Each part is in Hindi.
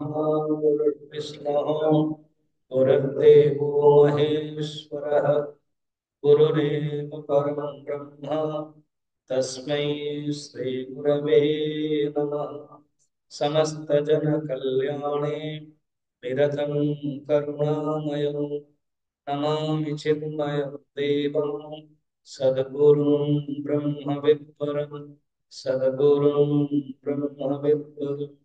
गुरुर्विष्णुः गुरुर्देवो महेश्वरः गुरुरेव परमं ब्रह्म तस्मै श्री गुरवे नमः। समस्तजनकल्याणे निरतं करुणामयं नमामि चिन्मयं देवं सद्गुरुं ब्रह्मविद्वरं सद्गुरुं ब्रह्मविद्वरम्।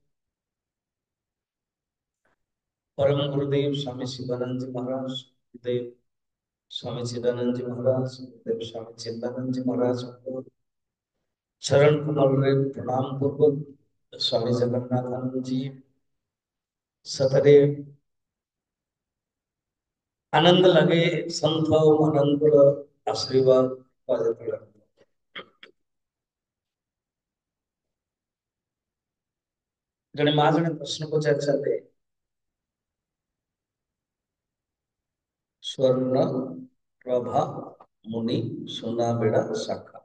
परम गुरुदेव स्वामी शिवानंद जी महाराज, गुरुदेव स्वामी चिदानंद जी महाराज, गुरुदेव स्वामी चिदानंद जी महाराज को चरण कमल रे प्रणाम पूर्वक स्वामी जगन्नाथानंद जी सतदेव आनंद लगे संत अनंत आशीर्वाद पाजतला। जने माँ जने प्रश्न पचारते स्वर्ण प्रभा मुनि सुना बेड़ा शाखा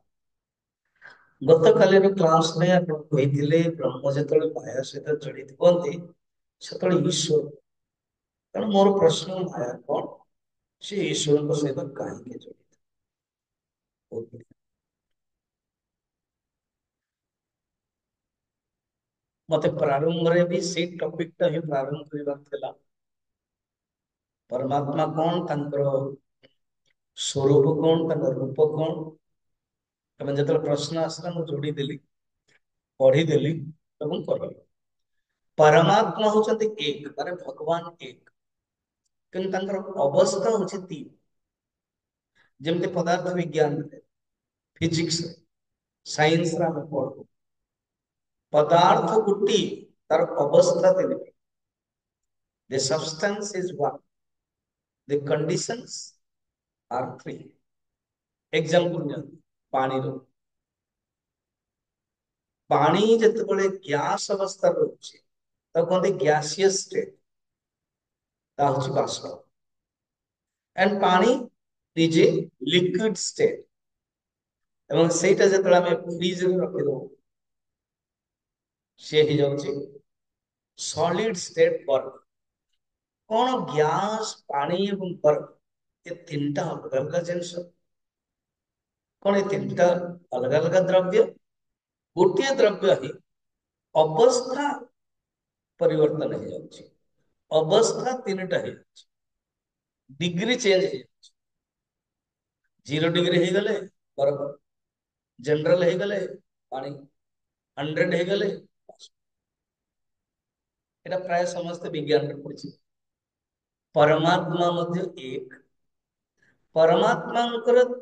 गत काली क्लास में आप कही ब्रह्म जो माया सहित जड़ित कहते से ईश्वर तेणु मोर प्रश्न माया कौन से ईश्वर सहित कहीं जड़ित मत प्रारंभ रे भी से टॉपिक टा ही प्रारंभ करबार परमात्मा कौन तांकर स्वरूप कौन तांकर रूप कौन एवं जब प्रश्न आसला मुझे जोड़ी देली पढ़ीदेली एवं कर परमात्मा होचंती एक माने भगवान एक किंतु तांकर अवस्था होची तीन जेमते पदार्थ विज्ञान फिजिक्स साइंस रा में पढ़ो पदार्थ गुटी तार अवस्था तीन the substance is one the conditions are three example पानी रो पानी जिते गैस अवस्था रोचे तो कहते गैसियस स्टेट ता होची बाष्प एंड पानी इज ए लिक्विड स्टेट एवं सेटा जतला में फ्रीज रे रखि दो से ही जाउची सॉलिड स्टेट बर्फ कौन गैस पानी एवं बर्फ ये तीनटा अलग अलग जिनस कौन ये तीनटा अलग अलग द्रव्य गोटे द्रव्य ही अवस्था परिवर्तन हो जाउची अवस्था तीनटा है डिग्री चेंज है 0 डिग्री हो गले बर्फ जनरल हो गले पानी 100 हो गले एटा प्राय समस्त विज्ञान रे पड़ी परमात्मा मध्य एक परमात्मा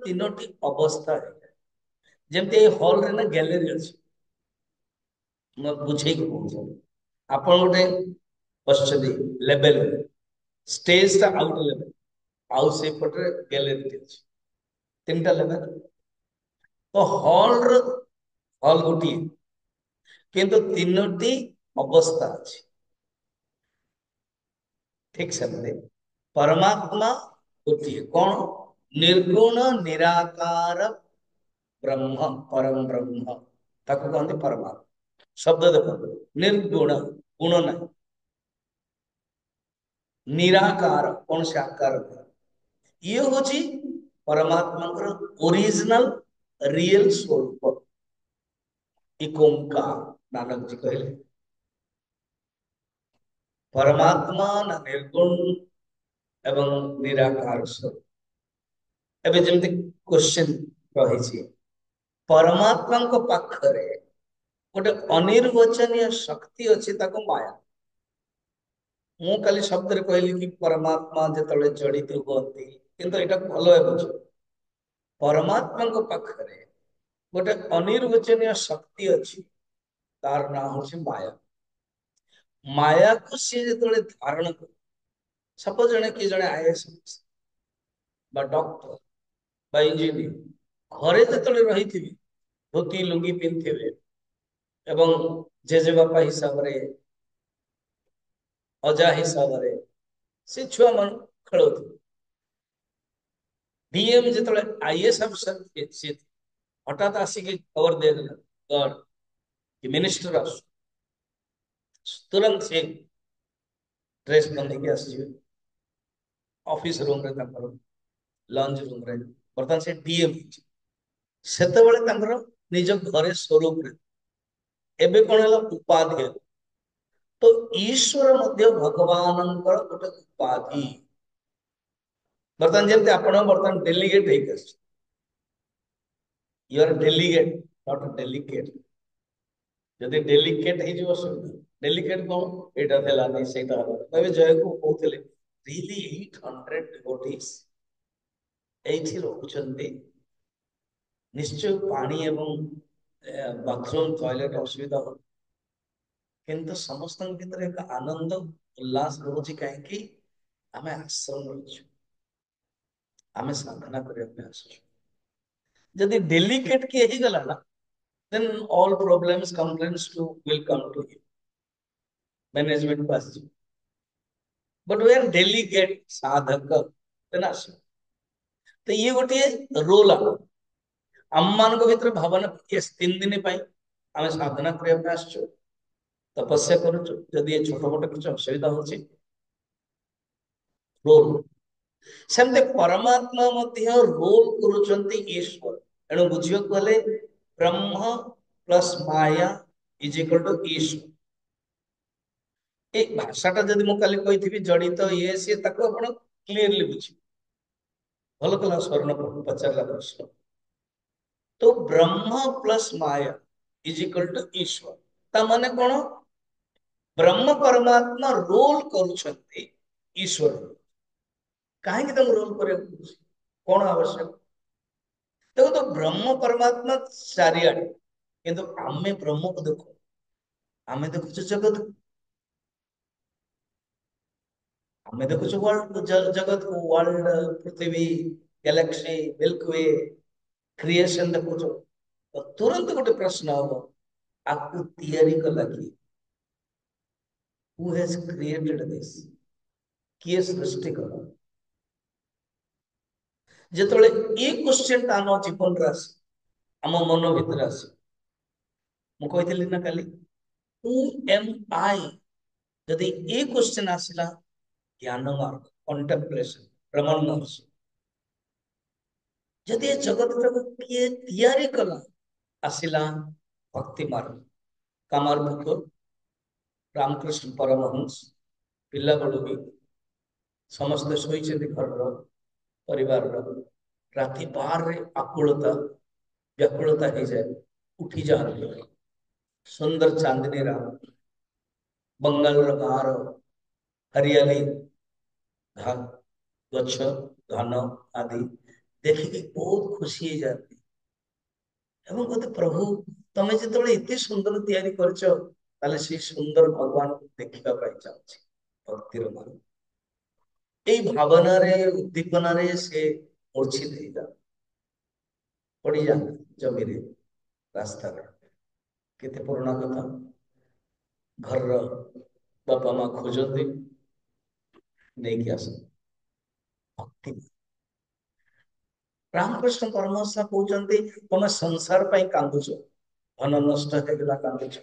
तीनोटी अवस्था है जमते हॉल रे ना गैलरी अछि म बुझे को कहू आपण गोटे बसछदी लेवल स्टेज ता आउट लेवल आउ से पटरे गैलरी अछि तीनटा लेवल तो हॉल गोटी किंतु तीनोटी अवस्था अछि ठीक से परमात्मा गोटी कौन निर्गुण निराकार ब्रह्म परम ब्रह्म ताको कहते परमात्मा शब्द देखो निर्गुण गुण नहीं निराकार कौन से आकार ये हूँ परमात्मा ओरिजिनल रियल स्वरूप एक ओंकार नानक जी कहले परमात्मा ना निर्गुण एवं निराकार स्वरूप एबे जमते क्वेश्चन रही परमात्मा को पाखरे गोटे अनिर्वचनीय शक्ति अच्छी ताको माया मु काली शब्द रे कहली कि परमात्मा जेतले जड़ित होती किंतु एटा भलो है बुझ परमात्मा को पाखरे गोटे अनिर्वचनीय शक्ति अच्छी तार नाम होची माया माया को सी जेतले धारण कर सपोज जने कि जने आईएएस बा डॉक्टर बा इंजीनियर घरे जेतले रही थी धोती लुंगी पिंथिबे एवं जेजे बापा हिसाब रे अजा हिसाब रे से छुआ मन खेलुथि डीएम जेतले आईएएस अफसर से हठात आसिक खबर दे गड कि मिनिस्टर आस तुरंत से ड्रेस बंधे आसवे ऑफिस रूम रे लंच रूम रे बर्तमान से डीएम से निज घरे स्वरूप एबे कौन है उपाधि तो ईश्वर मध्य भगवान गोटे उपाधि बर्तमान जमी आप बर्तमान delegate you are delegate not delicate जदि डेलीकेट हो डेलीकेट कौन एटा देलानी सेटा हला जय को कहते रियली 800 डिवोटीज एठी रहउछन्ती निश्चय पानी एवं बाथरूम टॉयलेट असुविधा हो किंतु समस्त भीतर एक आनंद उल्लास रोचे कहीं आम आश्रम रोचु आम साधना करने जदि डेलीकेट किए ही गला ना then all problems complaints to will come to you management pass but we are delegate साधक then आश्रम तो ये गोटे रोल आम मान भीतर भावना ये 3 दिन आम साधना करने आस तपस्या करुदी छोट मोट किसी असुविधा हो रोल सेमती परमात्मा रोल करुँच ईश्वर एणु बुझे गले Brahma plus Maya is equal to Ishwar ए भाषाटा जदि मु काली कही जड़ित ये सी क्लीयरली बुझे भल कला स्वर्ण पचारा प्रश्न तो Brahma plus Maya is equal to Ishwar ता माने कौन ब्रह्म परमात्मा रोल करुछंती ईश्वर कहीं रोल कर कौन आवश्यक देखो तो ब्रह्म परमात्मा चारिआडे किंतु आमे ब्रह्म को देखो आमे देखु जगत आमे देखु वर्ल्ड जगत को वर्ल्ड पृथ्वी गैलेक्सी मिल्क वे क्रिएशन देखु तो तुरंत गोटे प्रश्न हम आपको तैयारी कला कि हु हैज क्रिएटेड दिस किए सृष्टि कला जेतले ये क्वेश्चन ता न जीवन रे आसी आम मन भीतर आसी मु कहितली ना काली हु एम आई जदि ये क्वेश्चन आसिला ज्ञान मार्ग कंटेम्पलेशन भ्रमण महर्षि जदि ये जगत को किए तैयारी कला आसिला भक्ति मार्ग कामार पुत्र रामकृष्ण परमहंस पिला बड़ू भी समस्त शोचे घर परिवार राति 12 आकुलता व्याकुलता हो जाए उठी जाते सुंदर चांदनी रात बंगाल गाँव हरियाली गछ धान आदि देखिए बहुत खुशी हो जाती कहते प्रभु तमें जो एत सुंदर तैयारी कर सुंदर भगवान को देखा चाहिए भक्तिर मान यही भावना उद्दीपन से मूर्छित हो जा पड़ जा जमी रास्ता केते पुराना कथा घर बापा माँ खोजते नहीं आस भक्ति रामकृष्ण परमहंस कहते तुम संसार पर कांदुच धन नष्ट होगा कांदुच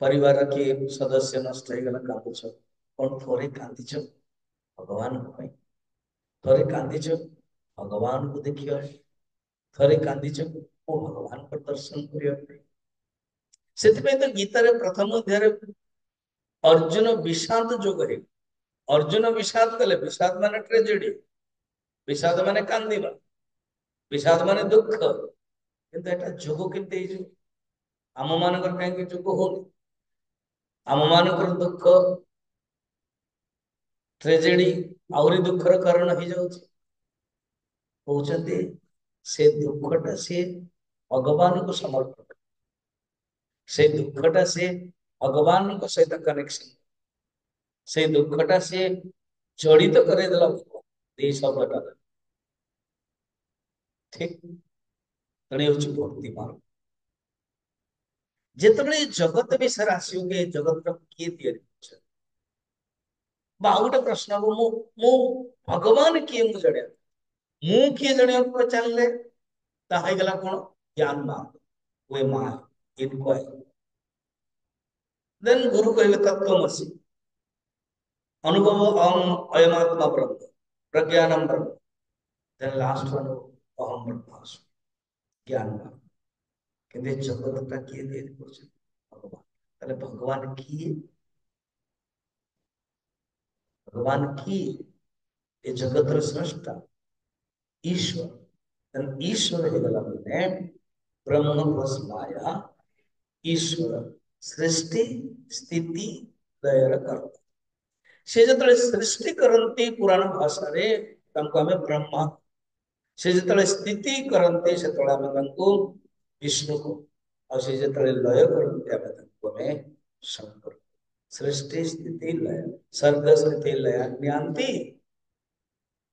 परिवार किए सदस्य नष्ट होगा कांदुच कौन थोड़े कांदीच भगवान थोड़े कांदीच भगवान को देखिए थोड़े कांदीच वो भगवान को दर्शन करने से तो गीतार प्रथम अध्याय अर्जुन विषाद जो है अर्जुन विषाद कले विषाद माने ट्रेजेडी विषाद माने कांदिबा विषाद माने दुख किंतु एटा जोग केते आम मानकर कहीं जोग होनी आम मानकर दुख ट्रेजेडी आहरी दुखर कारण हो जाउछि से दुखटा से भगवान को समर्पण से दुखटा से भगवान को सहित कनेक्शन से दुखटा से जड़ित कर शब्दटा ठीक तेणे हूँ भक्ति मार्ग जिते जगत विषय आसोगे जगत किए तैयारी गोटे प्रश्न को मु भगवान किए मुझे जाना मु किए जाना चलने कौन ज्ञान मार्ग वे मार्ग इनक्वायरी देन गुरु कहले तत्वमसि, अनुभव अहम अयमात्मा ब्रह्म, प्रज्ञानम ब्रह्म, देन लास्ट वन अहम ब्रह्मास्मि, ज्ञान। কিন্তু জগৎটা কে তৈরি করছেন? ভগবান। তাহলে ভগবান কি? ভগবান কি? এই জগতের স্রষ্টা ईश्वर। ईश्वर ହେଇଗଲା ମାନେ ब्रह्म प्लस माया, ईश्वर सृष्टि स्थिति लयर कर्ता। से ଯେତେବେଳେ ସୃଷ୍ଟି କରନ୍ତି ପୁରାଣ ଭାଷାରେ ତାଙ୍କୁ ଆମେ ବ୍ରହ୍ମା, ସେ ଯେତେବେଳେ ସ୍ଥିତି କରନ୍ତି ସେତେବେଳେ ଆମେ ତାଙ୍କୁ विष्णु को, और से ଯେତେବେଳେ ଲୟ କରନ୍ତି ଆମେ ତାଙ୍କୁ ଆମେ ଶଙ୍କର। सृष्टि स्थिति लय, सर्ग स्थिति लय ज्ञान्ति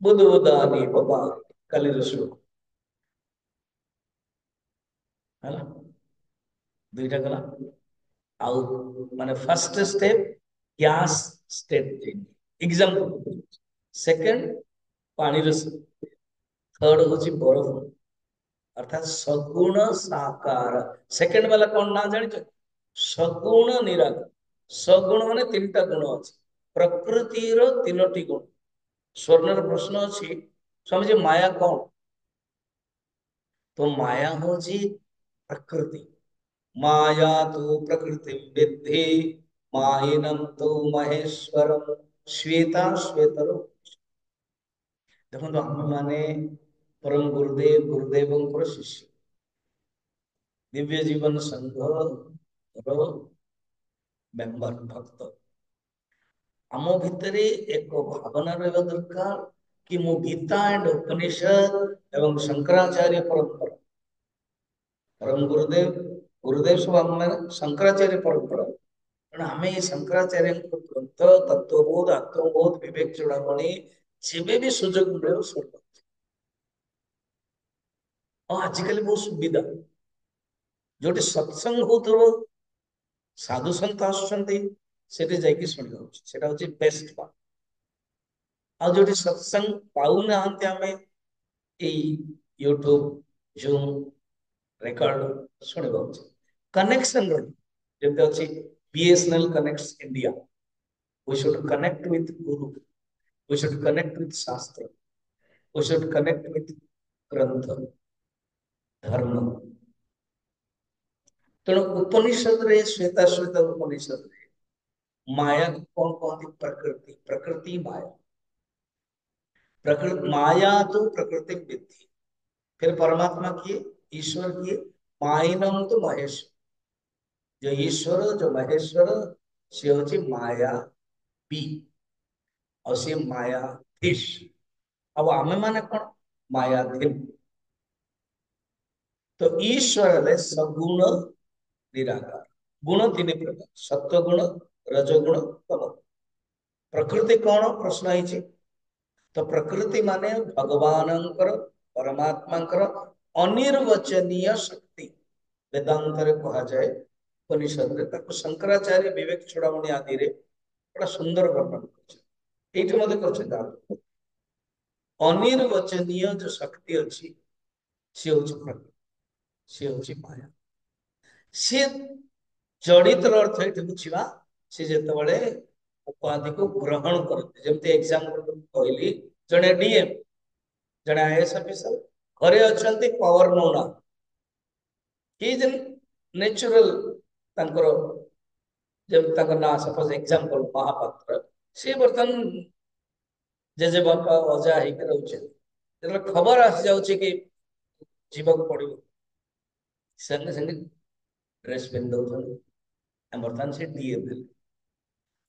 बुध बुधानी बाबा कलिर श्लोक है ना, दुईटा गला। आउ माने first step gas state change, example. Second पानी रस, थर्ड होची बरफ, अर्थात सगुण साकार। सेकंड वाला कौन ना जानी छ? सगुण निराकार। सगुण माने तीनटा गुण अछि, प्रकृति रो तीनोटी गुण। स्वर्णर प्रश्न अछि स्वामी जी माया कौन? तो माया होची प्रकृति। माया तो प्रकृति विद्धि, मायिनम तो महेश्वरम, श्वेता श्वेतरो। देखो तो हम माने परम गुरुदेव गुरुदेव शिष्य, दिव्य जीवन संघ रो मेंबर भक्त। आम भितरे एक भावना रहा दरकार कि मु गीता एंड उपनिषद एवं शंकराचार्य परंपरा, परम गुरुदेव गुरुदेव सब आम शंकराचार्य परंपरा, आम ये शंकराचार्य ग्रंथ तत्वबोध आत्मबोध विवेक चूड़ामणि जेबे भी सुजोग मिले शुण। और आजिकल बहुत सुविधा जो सत्संग हो, साधु सन्त आसुचंती सेठी जाइए शुणी होची बेस्ट पार्ट। आ जो सत्संग पाऊ ना आमे यूट्यूब जूम रेकॉर्ड शुणी कनेक्शन रही अच्छी BSNL connects India. We should connect with guru, we should connect with shastra, we should connect with granth dharma. तेणु उपनिषद रे श्वेता श्वेत उपनिषद रे माया कौन कहती? प्रकृति। प्रकृति माया, प्रकृति माया तो प्रकृति विद्धि। फिर परमात्मा किए, ईश्वर किए, माइनम तो महेश्वर। जो ईश्वर जो महेश्वर से होची माया बी, और से माया धीश। अब आमे माने कौन? मायाधीन। तो ईश्वर है सगुण निराकार। गुण तीन प्रकार, सत्व गुण, रजगुण, तम। प्रकृति कौन प्रश्न है? तो प्रकृति माने भगवानंकर परमात्मांकर अनिर्वचनीय शक्ति। वेदांत रे कहा जाए, उपनिषद रे ताको शंकराचार्य विवेक चूड़ामणि आदि रे बड़ा सुंदर वर्णन करछे। एठी मते करछे दान अनिर्वचनीय जो शक्ति अछि से होची प्रकृति, से होची माया। से जड़ित अर्थ एठी बुझिबा, से जेतबळे उपाधि को ग्रहण करते। जमते एग्जांपल कहली, जने डीएम जने आईएएस ऑफिसर घरे अछंती power Nona, he is natural तांकर जब तक ना सपोज एग्जांपल महापात्र से बर्तन जेजे बापा अजा हे के रहउछे, जेतले खबर आसी जाउछे कि जीवक पड़िबो, संगे संगे ड्रेस पिन दउछन, बर्तन से डीएम।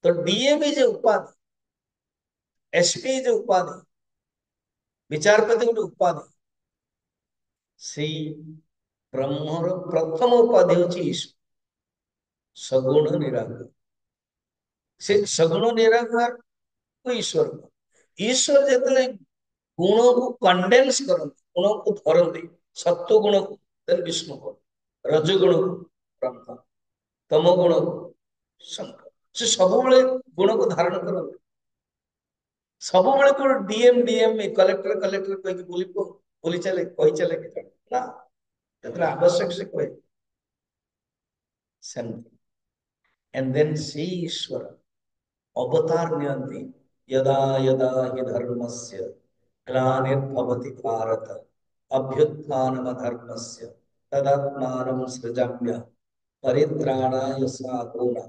तो डीएम इज उपाधि, एसपी इज उपाधि, विचारपति गोटे उपाधि। से ब्रह्मर प्रथम उपाधि होची ईश्वर, सगुण निराकार। से सगुण निराकार को ईश्वर, ईश्वर जेतले गुण को कंडेन्स करते, गुण को धरते, सत्व गुण को विष्णु को, रजगुण को ब्रह्मा, तम गुण को शंकर। से सब गुण को धारण करते, सब को डीएम डीएम कलेक्टर कलेक्टर कह बोली चले कही चले ना, आवश्यक से कहे। एंड देन से ईश्वर अवतार नियंती यदा यदा हि धर्मस्य ग्लानिर्भवति भारत अभ्युत्थानमधर्मस्य तदात्मानं सृजाम्य परित्राणाय साधूनां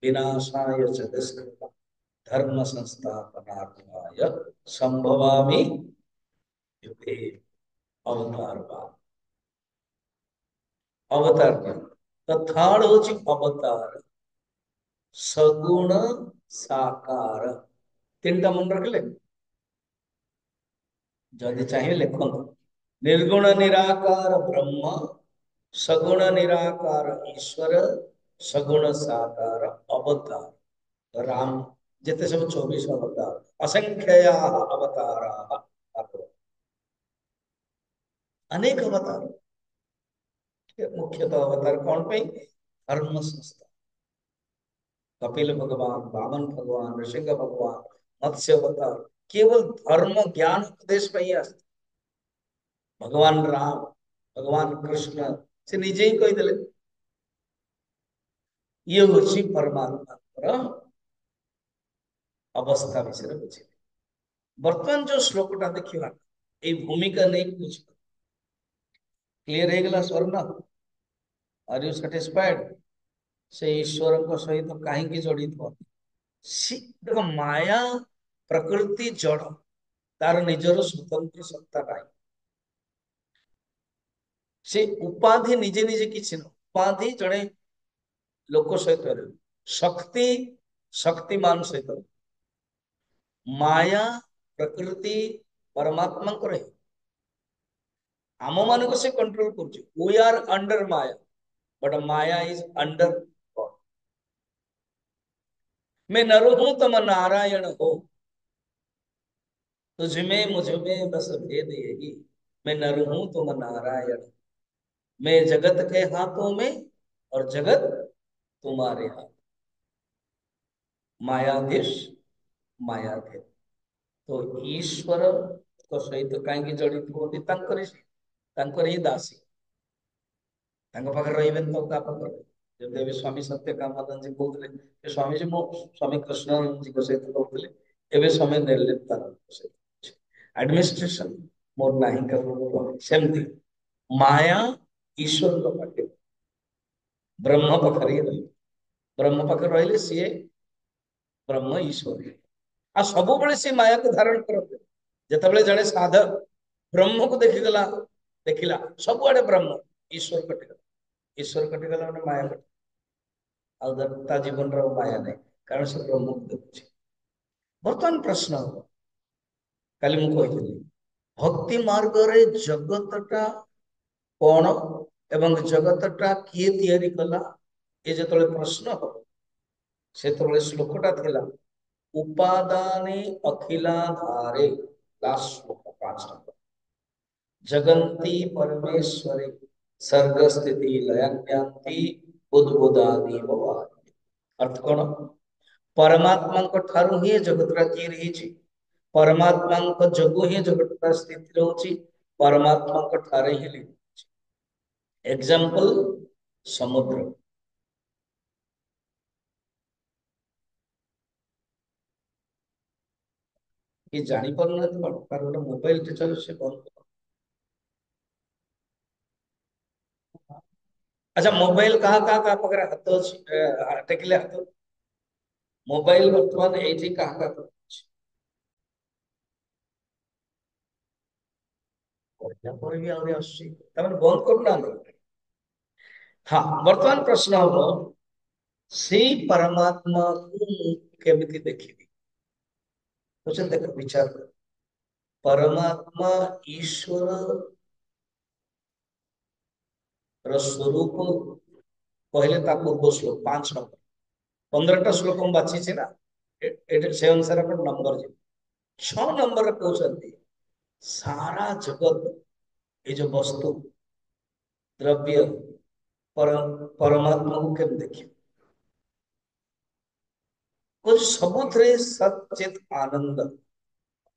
विनाशाय च दुष्कृतां धर्म संस्थापनार्थाय संभवामि युगे। अवतार अवतार तो थर्ड हूँ अवतार सगुण साकार तीन टा मन रखले जदि चाहिए लिखो निर्गुण निराकार ब्रह्म सगुण निराकार ईश्वर सगुण साकार अवतार राम जिते सब 24 अवतार असंख्या अवतारा अनेक अवतार मुख्यतः अवतार कौन पे धर्म संस्था कपिल भगवान वामन भगवान नृसिंह भगवान मत्स्य अवतार केवल धर्म ज्ञान उपदेश में ही असते भगवान राम भगवान कृष्ण से निजे ही कहीदेले ये हूँ परमात्मा अवस्था विषय बुझे बर्तमान जो श्लोकटा देखा ये भूमिका नहीं कुछ क्लियर हो गला स्वर्ण आर यू सैटिस्फाइड से ईश्वर सहित कहीं जड़ित देख माया प्रकृति जड़ तार निजर स्वतंत्र सत्ता नहीं से उपाधि निजे निजे किसी न उपाधि जड़े लोक सहित शक्ति शक्तिमान सहित माया प्रकृति परमात्मा को रहे आम मान को से कंट्रोल कर we are under maya but maya is under God मैं नर हूं तुम नारायण हो तुझ में मुझ में बस भेद यही मैं नर हूं तुम नारायण मैं जगत के हाथों में और जगत तुम्हारे हाथ मायाधीश मायाधीन तो ईश्वर तो सहित कहीं जड़ित होती ही दासी पाखे रही तो जब स्वामी सत्यकामानंद जी कहते स्वामी जी मो स्वामी कृष्णानंद जी को सहित कहते एवं समय निर्लिप्तानंद सहित एडमिनिस्ट्रेशन मोर नहीं कर सेमती माया ईश्वर को पाखे ब्रह्म पाखे रही ब्रह्म पाखे रही सी ब्रह्म ईश्वर आ सब सी माया को धारण करते जिते जड़े साधक ब्रह्म को देखीगला देखला सबुआडे ब्रह्म ईश्वर कटिगला ईश्वर कटिगला माया कट जीवन माया नहीं कारण से ब्रह्म को देखुची बर्तमान प्रश्न हम कल मुझे भक्ति मार्ग रे जगतटा कौन एवं जगतटा किए तैयारी कला ये जो प्रश्न हम से श्लोकटा थिला उपादाने अखिलाधारे लास्ट श्लोक 5 नंबर जगन्ति परमेश्वरे सर्ग स्थिति लयन्ति बुद्बुदादि भवानि अर्थ कौन परमात्मा को ठारू ही जगतरा की रही छी परमात्मा को जगु ही जगतरा स्थिति रहउची परमात्मा को ठारे ही ली एग्जांपल समुद्र ये जानी पारना कारण मोबाइल टे चलो से बंद अच्छा मोबाइल कहाँ पकड़ा हाथ टेकिले हाथ मोबाइल बर्तमान एठी कहाँ भी आउरी आसुची तमन बंद करूना हाँ वर्तमान प्रश्न हम से परमात्मा को केमिति देखिबी बुझे देख विचार कर परमात्मा ईश्वर ର स्वरूप कहले ता पूर्व श्लोक 5 नंबर 15टा श्लोक हम बाछी ना से अनुसार अपन नंबर जे 6 नंबर कहउछंती सारा जगत ये जो वस्तु द्रव्य परमात्मा को केम देखिए कुछ सबुथरे सचित आनंद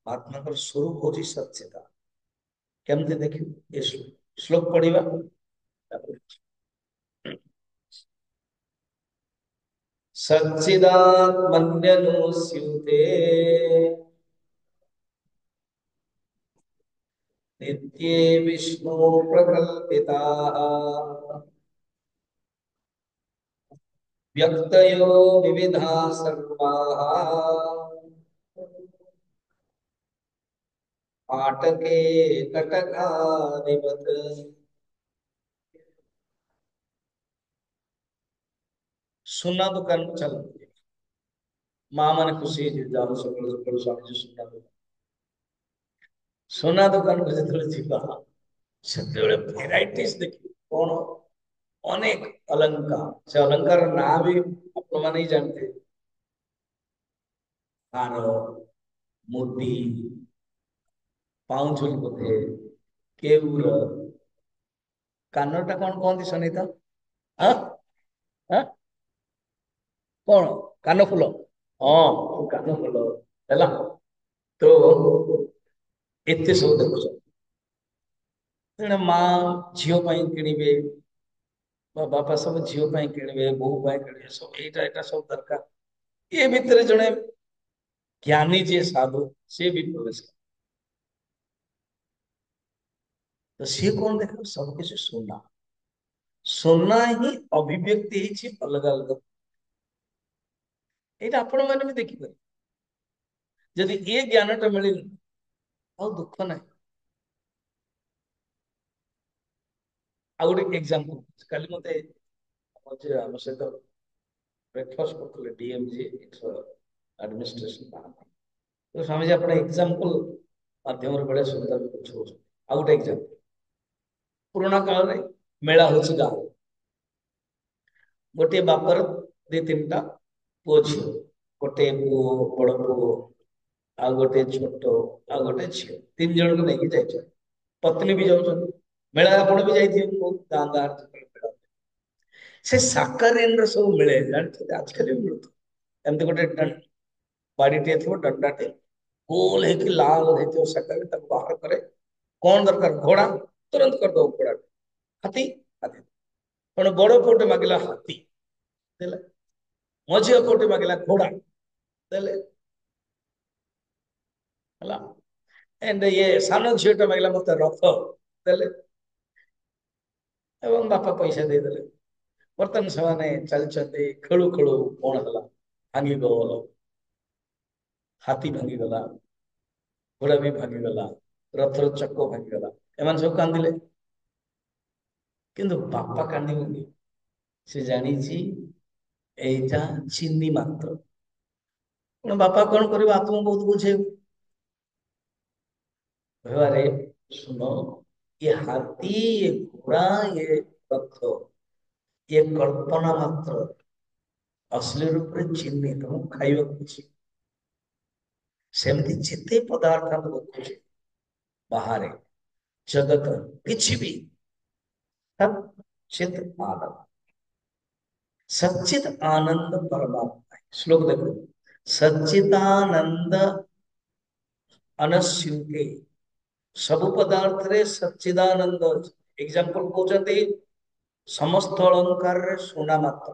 आत्मा का स्वरूप होची सच्चिदा केमते देखियो ये श्लोक पढ़िबा सच्चिदात्मन्यनुस्यूते नित्ये विष्णु प्रकल्पिताः व्यक्तयो विविधा सर्वाः पाटके कटकादिवत्। सुना दुकान चल माँ मन खुशी जे जाओ सकाळୁ ସକାଳୁ ସ୍ୱାମୀଜୀ ସୁନା ଦୋକାନକୁ ଯେତେବେଳେ ଯିବା ସେତେବେଳେ ଭେରାଇଟିଜ ଦେଖିବେ କଣ ଅନେକ अलंकार ସେ अलंकार ନାଁ ବି ଆପଣମାନେ ହିଁ ଜାଣିଥିବେ ହାର ମୁଦି ପାଉଁଛୁଲି ବୋଧେ କେଉର କାନଟା କଣ କହନ୍ତି ସନିତା ଆଁ ଆଁ କଣ କାନ ଫୁଲ ହଁ କାନ ଫୁଲ ହେଲା ତ ଏତେ ସବୁ ଦେଖୁଛ ତେଣୁ ମା ଝିଅ ପାଇଁ କିଣିବେ ବା ବାପା ସବୁ ଝିଅ ପାଇଁ କିଣିବେ ବୋହୂ ପାଇଁ କିଣିବେ ସବୁ ଏଇଟା ଏଇଟା ସବୁ ଦରକାର ଏ ଭିତରେ ଜଣେ ଜ୍ଞାନୀ ଯିଏ ସାଧୁ ସିଏ ବି ପ୍ରବେଶ କରେ। ତ ସିଏ କଣ ଦେଖିବ ସବୁ କିଛି ସୁନା ସୁନା ହିଁ ଅଭିବ୍ୟକ୍ତି ହେଇଛି ଅଲଗା ଅଲଗା ଏଇଟା ଆପଣ ମାନେ ବି ଦେଖିପାରିବେ ଯଦି ଏ ଜ୍ଞାନଟା ମିଳିଲା ଆଉ ଦୁଃଖ ନାହିଁ ଆଉ ଗୋଟେ ଏକ୍ସାମ୍ପଲ କାଲି ମତେ ଆମ ସହିତ ବ୍ରେକଫାଷ୍ଟ କରୁଥିଲେ ଡିଏମଜି ଆଡମିନିଷ୍ଟ୍ରେସନ तो स्वामी जी अपने एग्जांपल माध्यम बड़े सुंदर बुझाऊँ आ गोटे एग्जांपल पुराना काल रे मेला होछि गाँव गोटे बापर दी तीन टा पुओ झियो गोटे पुओ बड़ पुओ आ गोटे छोट आ गोटे झियो तीन जन को लेके जाइछ पत्नी भी जाउछन मेला आपण भी जाइथिए बहुत गाँ गाँ से साकारेन रो सब मिले जानते आजकल भी मिलतो एमती गोटे बाड़ीटे थो डंडाटे गोल है कि लाल है तो सकल तक बाहर करे कौन दरकार घोड़ा तुरंत कर दो घोड़ा हाथी हाथी पण बड़ पुटे मागिला हाथी देले मझिया पुटे मागिला घोड़ा देले हला एंड ये सानो झियोटा मागिला मते रथ देले एवं बापा पैसा दे देले बर्तन सवाने चल चलते खेलु खेलु कौन हला भांगी गल हाथी भांगी गला घोड़ा भी भांगी गला रथर चक्र भांगी गला एमान सब कांदिले किंतु बापा कांदिबेनी से जानिछि एइटा चिन्नी मात्र पण बापा कौन करिबा आत्मा बहुत बुझे अरे सुनो ये हाथी ये घोड़ा ये रथ ये कल्पना मात्र असली रूप रे चिन्नी तुम खाइबा कुछ सेमती जिते पदार्थ हम देखुचे बाहर जगत किछि भी सब चित आनंद सच्चित आनंद परमात्मा है। श्लोक देखो सच्चिदानंद अनस्युते सब पदार्थ रे सच्चिदानंद एग्जांपल कहते समस्त अलंकार रे सोना मात्र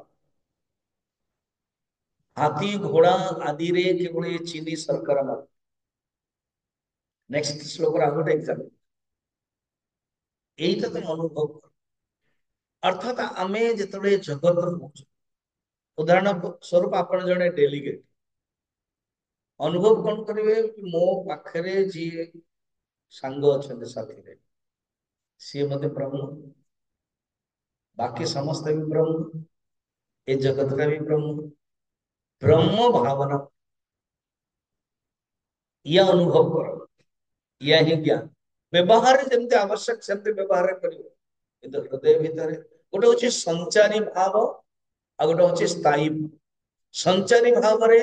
हाथी घोड़ा आदि रे केवल ये चीनी शर्करा मात्र नेक्स्ट श्लोक रे आगोटे एग्जांपल एइटा तुम अनुभव कर अर्थात आमे जेतबे जगत होछ उदाहरण स्वरूप आपण जने डेलीगेट अनुभव कौन करेंगे मो पाखरे जी सांग अच्छा साथी रे सी मत ब्रह्म बाकी समस्त भी ब्रह्म ए जगत का भी ब्रह्म ब्रह्म भावना या अनुभव करो या ही ज्ञान व्यवहार जमते आवश्यक सेमते व्यवहार करियो किंतु हृदय भीतर गोटे होची संचारी भाव आ गोटे होची स्थायी भाव संचारी भाव रे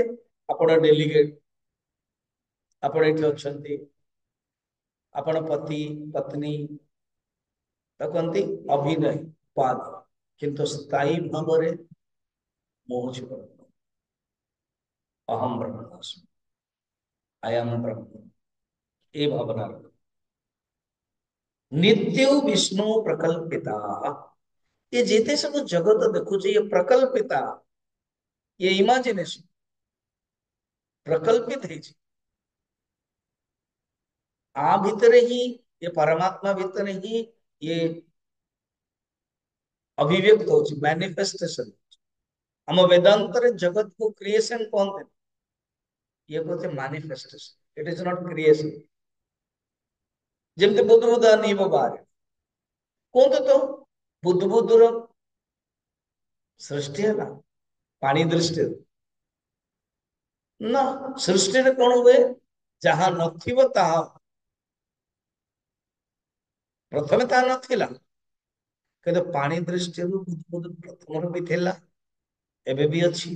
आपण डेलीगेट आपण एठी अछंती आपण पति पत्नी कहती अभिनय पाद किंतु स्थायी भाव रे मोह अहम ब्रह्मास्मि अयम ब्रह्म ए भावना नित्य विष्णु प्रकल्पिता ये जेते सब जगत देखुचे ये प्रकल्पिता ये इमाजिनेशन प्रकल्पित है आ भितर ही ये परमात्मा भितर ही ये अभिव्यक्त हो मैनिफेस्टेशन हम वेदांतर जगत को क्रिएशन कौन थे ये कहते manifestation it is not creation जमते बुद्ध बुद्ध नीव बारे कौन तो बुद्ध बुद्धर सृष्टि है ना पानी दृष्टि ना सृष्टि कौन हुए जहां नथिव ताहा प्रथमे ताहा नथिला କିନ୍ତୁ ପାଣି ଦୃଷ୍ଟିରୁ ବୁଦ୍ବୁଦ ପ୍ରଥମରୁ ବି ଥିଲା ଏବେ ବି ଅଛି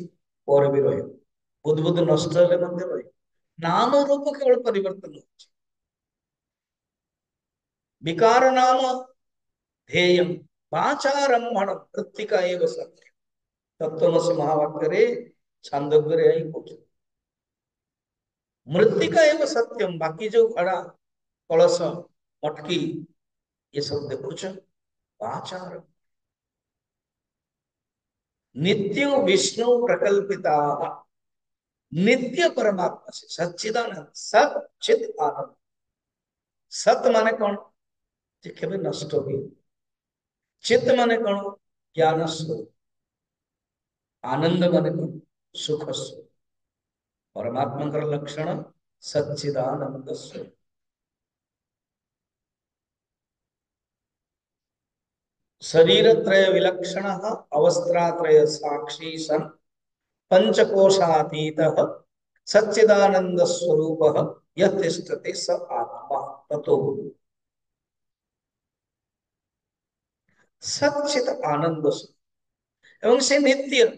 ପରେ ବି ରହିବ ବୁଦ୍ବୁଦ ନଷ୍ଟ ହେଲେ ମଧ୍ୟ ରହିବ ନାମ ରୂପ କେବଳ ପରିବର୍ତ୍ତନ ହେଉଛି विकार नाम ध्येयम वाचारम्भण मृत्तिका एव सत्य तत्वमसि महावाक्य रे छांदोग्य रे आई पूछ मृत्तिका एव सत्यम बाकी जो घड़ा कलश मटकी ये सब देखुछ वाचार नित्य विष्णु प्रकल्पिता नित्य परमात्मा से सच्चिदानंद सच्चित आनंद सत माने कौन केवे नष्ट हुए चित्त माने कौन ज्ञान स्वरूप आनंद माने कौन सुख स्वरूप परमात्मा लक्षण सच्चिदानंद स्वरूप शरीर त्रय विलक्षण अवस्थात्रय साक्षी सन पंचकोशातीत सच्चिदानंद स्वरूप यतिष्ठते स आत्मा ततो सच्चित आनंद एवं से नित्य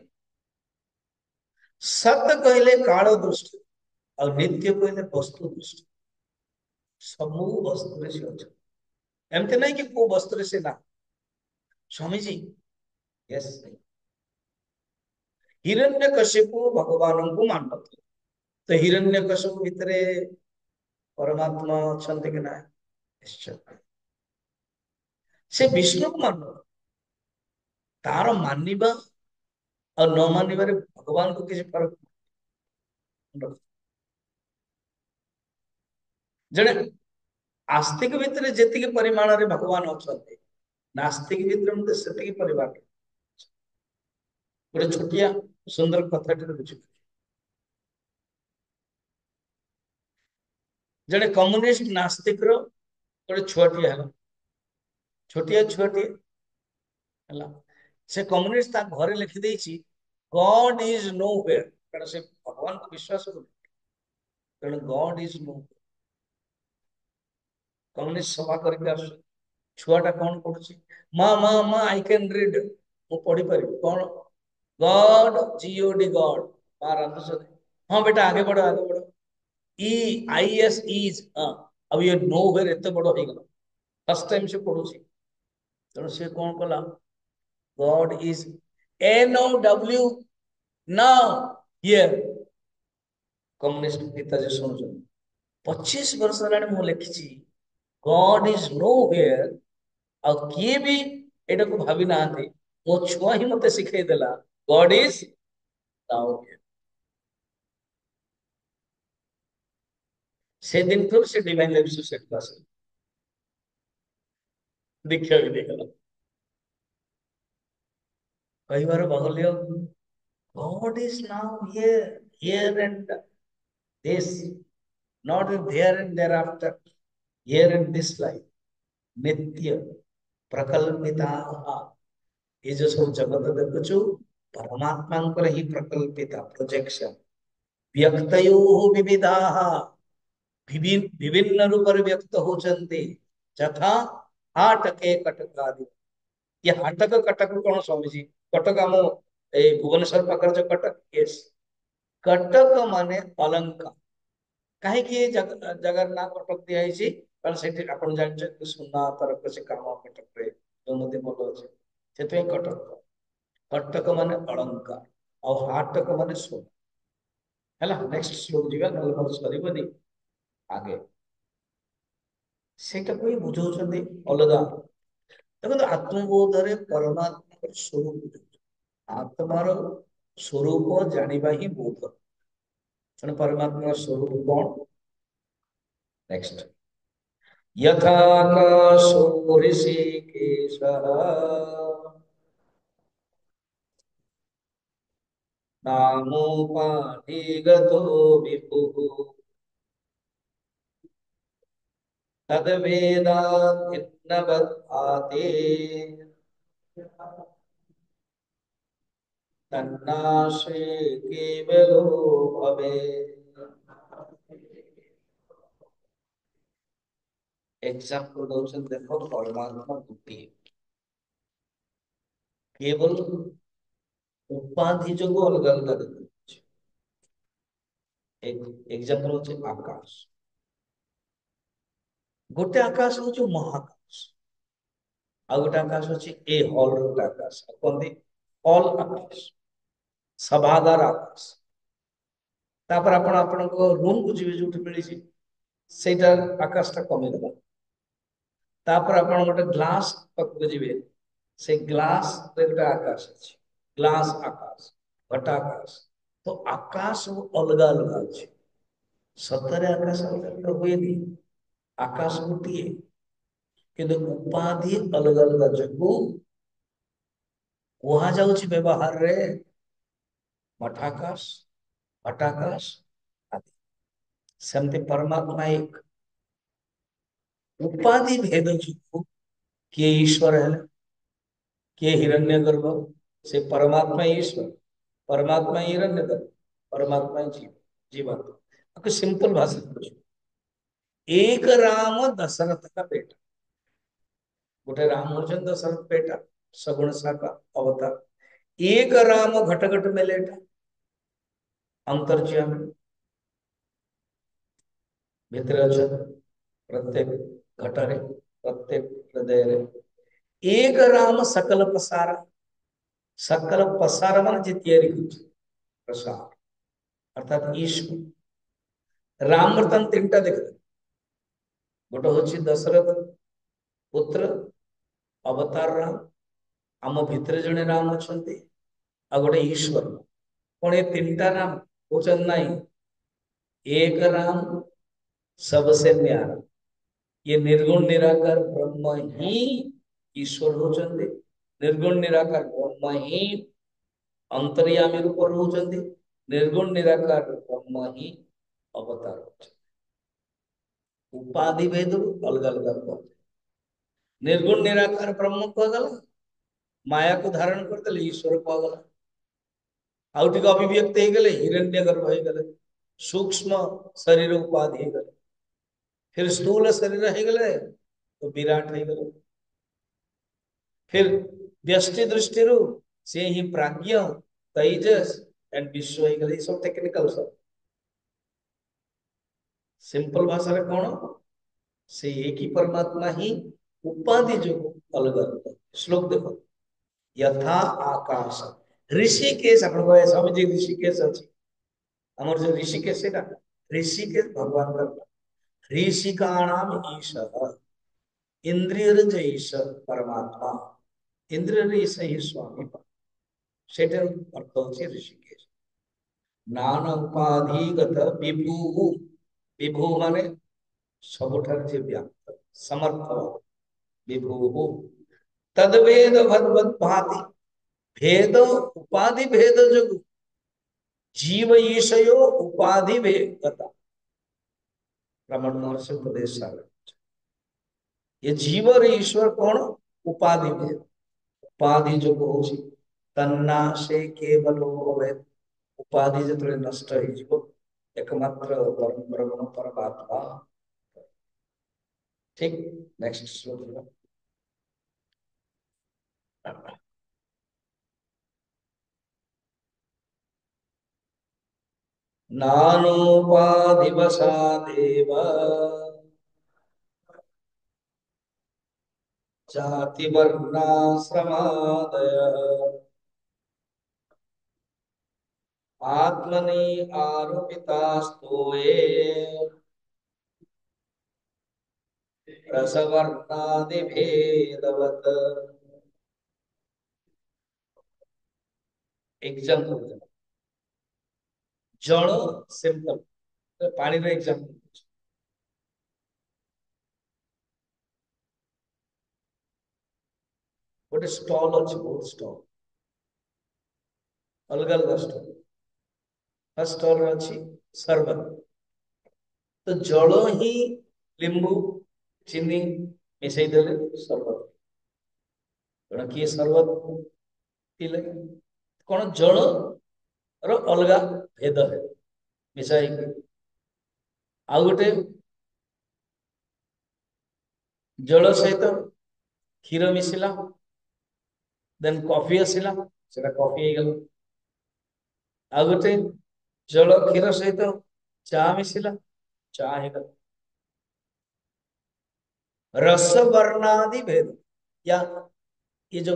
सत्य कहले काल दृष्टि और नित्य कहले वस्तु दृष्टि सबू वस्तु से अच्छा एमती नहीं कि को वस्तु से ना स्वामी जी यस हिरण्यकशिपु भगवान को मानते तो हिरण्यकशिपु भितर परमात्मा अच्छा कि ना निश्चय से विष्णु को मान तार मानिबा और न मानिबारे भगवान को किसी फर्क जड़े आस्तिक भितर जी परिमाण रे भगवान अच्छा नास्तिक भितर मत से परिमाण गोटे छोटिया सुंदर कथा बुझे जड़े कम्युनिस्ट नास्तिक रो गोटे छुआटिया है छोटिया छुआटिए है से कम्युनिस्ट ता घरे लिखि देछि गॉड इज नोवेयर कारण से भगवान को विश्वास कर कारण गॉड इज नो कम्युनिस्ट सभा करके आस छुआटा कौन पढ़ुछि मां मां मां आई कैन रीड मु पढ़ी परिबि कौन गॉड जीओडी गॉड मां रांधुछ हां बेटा आगे बढ़ो ई आई एस इज हां अब ये नोवेयर एते बड़ हो गेल फर्स्ट टाइम से पढ़ुछि तेणु से कौन कला God is NOW now here communist Netaji शुणुन 25 वर्ष हेलाणी मु लिखिछि गॉड इज नो हियर आ किए भी एटा को भाबी नांती मो छुआ ही मते सिखाई देला गॉड इज नाउ हियर से दिन तो से डिवाइन लाइफ सोसाइटी क्लास दीक्षा भी देखला कई बार बगलियो God is now here and this not there and there after here and this life नित्य प्रकल्पिता ये जो सब जगत देखु परमात्मा ही प्रकल्पिता प्रोजेक्शन व्यक्तयो विविधा विभिन्न रूप व्यक्त होचंती यथा हाटके कटकादि ये हाटक कटक कौन स्वामी जी कटक आम भुवनेश्वर पाखर जो कटक यस कटक माने अलंकार कहीं जगह ना कटक दिखाई कारण से आप जानते सुना तरफ से काम कटक जो नदी बोल अच्छे से कटक कटक माने अलंकार और हाटक माने सोना है नेक्स्ट श्लोक जीवा ना सर आगे सेटा को बुझाऊँ अलग देखो आत्मबोध रे परमात्मा स्वरूप आत्मार स्वरूप जानिबा ही बोध तेणु परमात्मा स्वरूप कौन नेक्स्ट यथाकाशो ऋषिकेशः नामोपाधिगतो विभुः तद्वेदान्नवद्भाते तन्नाशे केवलो भवेत्। एग्जाम्पल दौरान देखो परमात्मा गोटे केवल उपाधि जो अलग अलग देखुचे एग्जाम्पल होचे आकाश गोटे आकाश होचे महाकाश आ गोटे आकाश होचे ए हॉल गोटे आकाश कहते हॉल आकाश सभागार आकाश तापर आपण आपनको रूम को जीवे जोठी मिली सेटा आकाशटा कमिगला तापर आपण गोटे ग्लास पक जीवे से ग्लास रे गोटे आकाश अछि ग्लास आकाश घटाकाश तो आकाश अलग अलग अछि सतरे आकाश अलग अलग हुएनि आकाश गोटे किंतु उपाधि अलग अलग जगू कुहा जाउछि व्यवहार रे मठाकाश घटाकाश आदि सेमति परमात्मा एक उपाधि भेद जो किए ईश्वर है किए हिरण्यगर्भ से परमात्मा ईश्वर परमात्मा हिरण्यगर्भ परमात्मा जीव जीवात्मा आपको सिंपल भाषा में पूछो एक राम दशरथ का बेटा गोटे राम होचन दशरथ बेटा सगुण साका अवतार एक राम घट घट में लेटा अंतर्ज्यामी भितर अच्छा प्रत्येक घटरे प्रत्येक हृदय रे एक राम सकल पसार सकल पसार मान जितियारी प्रसार अर्थात ईश्वर राम वर्तन तीनटा देख गोटे हूँ दशरथ पुत्र अवतार राम आम भितर जड़े राम अच्छा आ गोटे ईश्वर कौन ये तीनटा राम होचन नहीं एक राम सबसे न्यारा ये निर्गुण निराकार ब्रह्म ही ईश्वर होचंदे निर्गुण निराकार ब्रह्म ही अंतर्यामी रूप होचंदे निर्गुण निराकार ब्रह्म ही अवतार होचंदे उपाधि भेद अलग अलग निर्गुण निराकार ब्रह्म कहगला माया को धारण करदे ईश्वर कहगला आउ टिके अभिव्यक्त हो गले हिरण्य गर्भ हो गले सूक्ष्म शरीर उपाधि हो गले फिर स्थूल शरीर हो गले तो विराट हो गले फिर व्यष्टि दृष्टि से ही प्राज्ञ तेजस एंड विश्व हो गले सब टेक्निकल सब सिंपल भाषा रे कौन से एक ही परमात्मा ही उपाधि जो अलग अलग श्लोक देखो यथा आकाश ऋषिकेश आपण कहे स्वामी जी ऋषिकेश अछि हमर जो ऋषिकेश है ऋषिकेश भगवान का ऋषिकाणाम ईशः इंद्रियर जैश परमात्मा इंद्रिय से ही स्वामी सेटर अर्थ होछि ऋषिकेश नाना उपाधिगत विभु विभु माने सबठार जे व्याप्त समर्थ विभु तद्वेद भगवत भाति भेद उपाधि भेद जो जीव ईशयो उपाधि भेदता ब्राह्मण महर्षि उपदेश ये जीव और ईश्वर कौन उपाधि भेद उपाधि जो होछि तन्ना से केवल अवैध उपाधि जो नष्ट हो एकमात्र परम ब्रह्म परमात्मा ठीक नेक्स्ट श्लोक नानोपाधिवसादेव जाति वर्णाश्रमादय आत्मनि आरोपितास्तोये रसवर्णादि भेदवत एग्जाम्पल जल सिंपल पानी रो एग्जांपल गोटे स्टॉल अच्छी बहुत स्टॉल अलग अलग स्टॉल फर्स्ट स्टॉल अच्छी सरबत तो जल ही लिंबू चीनी मिसई देले सरबत कौन किए सरबत पीले कौन जल रो अलग भेद है मिसाई आउ गोटे जल सहित क्षीर मिशिला देन कॉफी आसिला सेटा कॉफी हो गला आउ गोटे जल क्षीर सहित चा मिशिला चा हो गला रस वर्णादि भेद या ये जो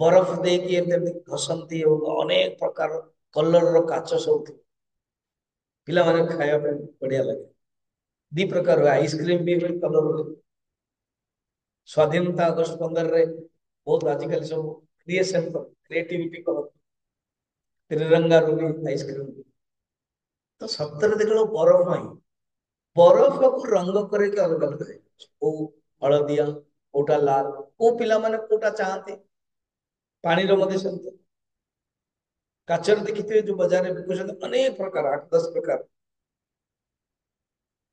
बरफ देकी एमती घसंती अनेक प्रकार कलर रो काच सब पिला माने खाया पे बढ़िया लगे दी प्रकार आइसक्रीम भी कलर स्वाधीनता अगस्ट 15 रे बहुत आजिकल सब क्रिएशन क्रिएटिविटी कर त्रिरंगा रो भी आइसक्रीम तो सप्तर देख लो बरफ नहीं बरफ को रंग करे के अलग अलग है ओ हलदिया कोटा लाल को पिला माने कोटा चाहते पानी रो मधे सेमते काचर देखिथे जो बाजार में बिकुछन अनेक प्रकार 8-10 प्रकार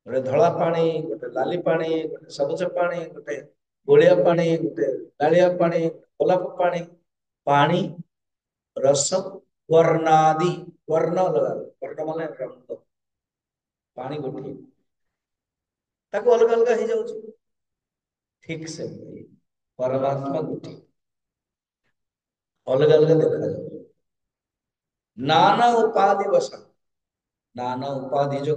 गोटे धला पानी गोटे लाली पानी गोटे सबुज पानी गोटे गोलिया पानी गोटे लालिया पानी गोलाप पानी पानी रस वर्णादि वर्ण लगा वर्ण माने रंग पानी गोटे ताको अलग अलग हो जाउछ ठीक से परमात्मा गोटे अलग अलग देखा जाउछ नाना उपाधि वसा नाना उपाधि जो